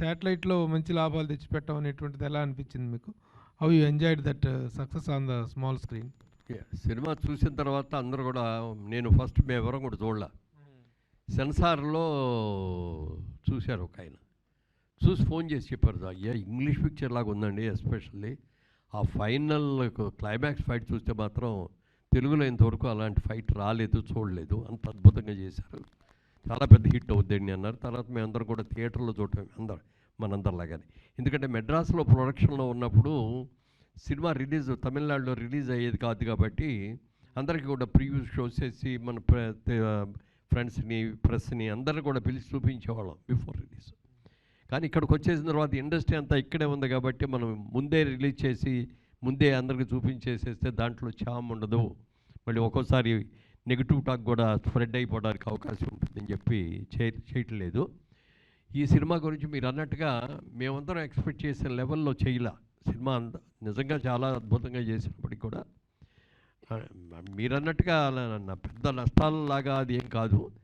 శాటిలైట్‌లో మంచి లాభాలు తెచ్చిపెట్టడం అనేటువంటిది ఎలా అనిపించింది మీకు? How you enjoyed that success on the small screen? Cinema చూసిన తర్వాత అందరూ కూడా, నేను ఫస్ట్ మేమెవరం కూడా చూడలే, సెన్సార్లో చూశారు ఒక ఆయన, చూసి ఫోన్ చేసి చెప్పారు, అయ్యా ఇంగ్లీష్ పిక్చర్ లాగా ఉందండి, ఎస్పెషల్లీ ఆ ఫైనల్ క్లైమాక్స్ ఫైట్ చూస్తే మాత్రం తెలుగులో ఇంతవరకు అలాంటి ఫైట్ రాలేదు, చూడలేదు, అంత అద్భుతంగా చేశారు, చాలా పెద్ద హిట్ అవుద్దండి అన్నారు. తర్వాత మేమందరం కూడా థియేటర్లో చూడటం మనందరిలాగానే, ఎందుకంటే మెడ్రాస్లో ప్రొడక్షన్లో ఉన్నప్పుడు సినిమా తమిళనాడులో రిలీజ్ అయ్యేది కాదు కాబట్టి అందరికీ కూడా ప్రివ్యూ షోస్ చేసి మన ఫ్రెండ్స్ని ప్రెస్ని అందరిని కూడా పిలిచి చూపించేవాళ్ళం బిఫోర్ రిలీజ్. కానీ ఇక్కడికి వచ్చేసిన తర్వాత ఇండస్ట్రీ అంతా ఇక్కడే ఉంది కాబట్టి మనం ముందే రిలీజ్ చేసి ముందే అందరికి చూపించేసేస్తే దాంట్లో చామ్ ఉండదు, మళ్ళీ ఒక్కోసారి నెగిటివ్ టాక్ కూడా స్ప్రెడ్ అయిపోవడానికి అవకాశం ఉంటుందని చెప్పి చేయట్లేదు. ఈ సినిమా గురించి మీరు అన్నట్టుగా మేమందరం ఎక్స్పెక్ట్ చేసిన లెవెల్లో చేయలే. సినిమా నిజంగా చాలా అద్భుతంగా చేసినప్పటికీ కూడా మీరన్నట్టుగా పెద్ద నష్టాలలాగా అది ఏం కాదు.